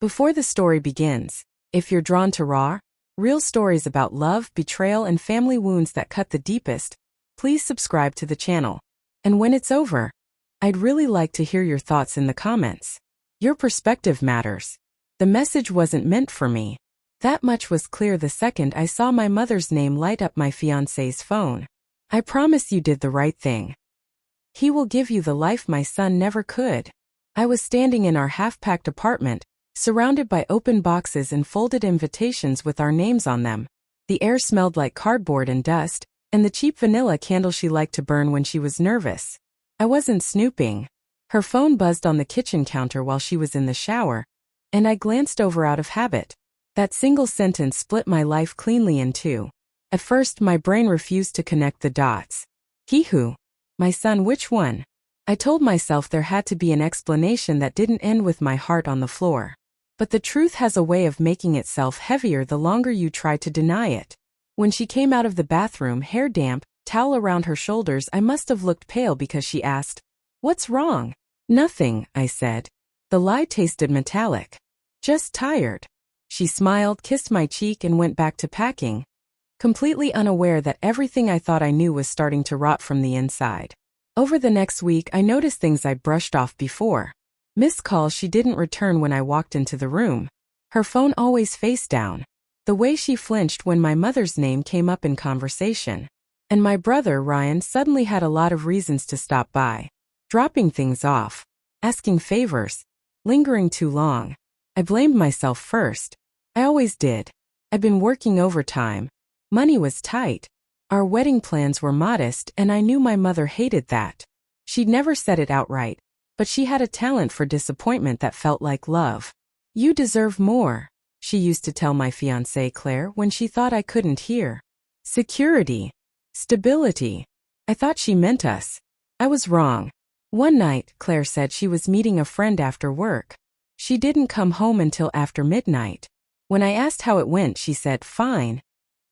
Before the story begins, if you're drawn to raw, real stories about love, betrayal, and family wounds that cut the deepest, please subscribe to the channel. And when it's over, I'd really like to hear your thoughts in the comments. Your perspective matters. The message wasn't meant for me. That much was clear the second I saw my mother's name light up my fiancé's phone. I promise you did the right thing. He will give you the life my son never could. I was standing in our half-packed apartment, surrounded by open boxes and folded invitations with our names on them. The air smelled like cardboard and dust, and the cheap vanilla candle she liked to burn when she was nervous. I wasn't snooping. Her phone buzzed on the kitchen counter while she was in the shower, and I glanced over out of habit. That single sentence split my life cleanly in two. At first, my brain refused to connect the dots. He who? My son, which one? I told myself there had to be an explanation that didn't end with my heart on the floor. But the truth has a way of making itself heavier the longer you try to deny it. When she came out of the bathroom, hair damp, towel around her shoulders, I must have looked pale because she asked, "What's wrong?" "Nothing," I said. The lie tasted metallic. "Just tired." She smiled, kissed my cheek, and went back to packing, completely unaware that everything I thought I knew was starting to rot from the inside. Over the next week, I noticed things I'd brushed off before. Missed calls she didn't return when I walked into the room. Her phone always face down. The way she flinched when my mother's name came up in conversation. And my brother, Ryan, suddenly had a lot of reasons to stop by. Dropping things off. Asking favors. Lingering too long. I blamed myself first. I always did. I'd been working overtime. Money was tight. Our wedding plans were modest, and I knew my mother hated that. She'd never said it outright, but she had a talent for disappointment that felt like love. "You deserve more," she used to tell my fiancée Claire when she thought I couldn't hear. Security. Stability. I thought she meant us. I was wrong. One night, Claire said she was meeting a friend after work. She didn't come home until after midnight. When I asked how it went, she said, "Fine,"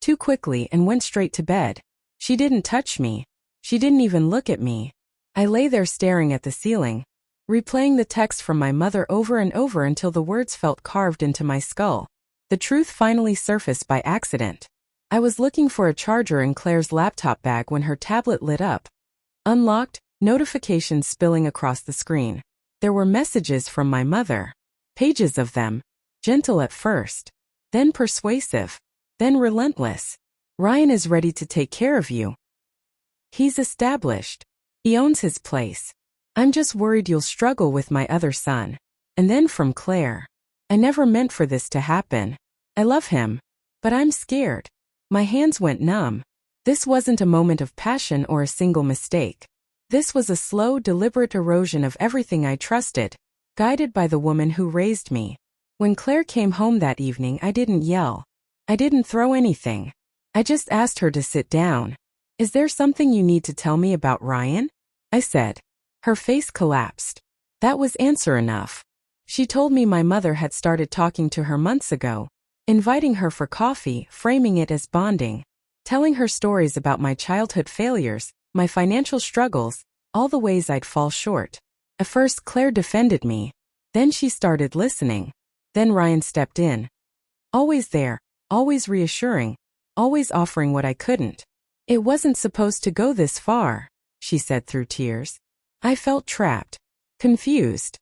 too quickly, and went straight to bed. She didn't touch me. She didn't even look at me. I lay there staring at the ceiling, replaying the text from my mother over and over until the words felt carved into my skull. The truth finally surfaced by accident. I was looking for a charger in Claire's laptop bag when her tablet lit up. Unlocked, notifications spilling across the screen. There were messages from my mother. Pages of them. Gentle at first. Then persuasive. Then relentless. "Ryan is ready to take care of you. He's established. He owns his place. I'm just worried you'll struggle with my other son." And then from Claire. "I never meant for this to happen. I love him. But I'm scared." My hands went numb. This wasn't a moment of passion or a single mistake. This was a slow, deliberate erosion of everything I trusted, guided by the woman who raised me. When Claire came home that evening, I didn't yell. I didn't throw anything. I just asked her to sit down. "Is there something you need to tell me about Ryan?" I said. Her face collapsed. That was answer enough. She told me my mother had started talking to her months ago, inviting her for coffee, framing it as bonding, telling her stories about my childhood failures, my financial struggles, all the ways I'd fall short. At first, Claire defended me. Then she started listening. Then Ryan stepped in. Always there, always reassuring, always offering what I couldn't. "It wasn't supposed to go this far," she said through tears. I felt trapped, confused.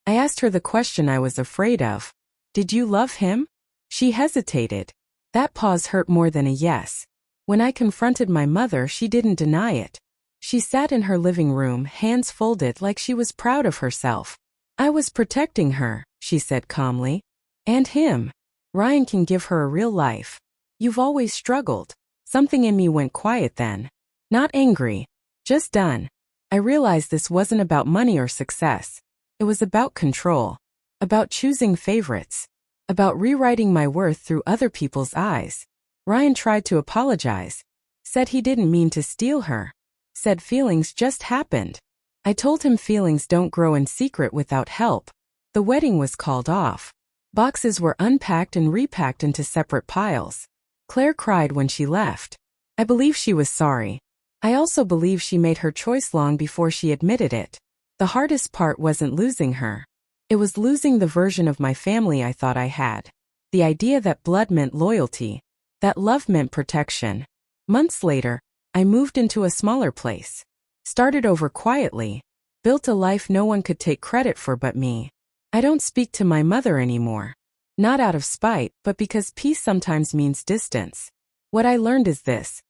I asked her the question I was afraid of. "Did you love him?" She hesitated. That pause hurt more than a yes. When I confronted my mother, she didn't deny it. She sat in her living room, hands folded like she was proud of herself. "I was protecting her," she said calmly. "And him. Ryan can give her a real life. You've always struggled." Something in me went quiet then. Not angry. Just done. I realized this wasn't about money or success. It was about control. About choosing favorites. About rewriting my worth through other people's eyes. Ryan tried to apologize. Said he didn't mean to steal her. Said feelings just happened. I told him feelings don't grow in secret without help. The wedding was called off. Boxes were unpacked and repacked into separate piles. Claire cried when she left. I believe she was sorry. I also believe she made her choice long before she admitted it. The hardest part wasn't losing her. It was losing the version of my family I thought I had. The idea that blood meant loyalty, that love meant protection. Months later, I moved into a smaller place. Started over quietly. Built a life no one could take credit for but me. I don't speak to my mother anymore. Not out of spite, but because peace sometimes means distance. What I learned is this.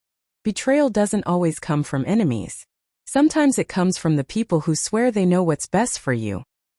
Betrayal doesn't always come from enemies. Sometimes it comes from the people who swear they know what's best for you,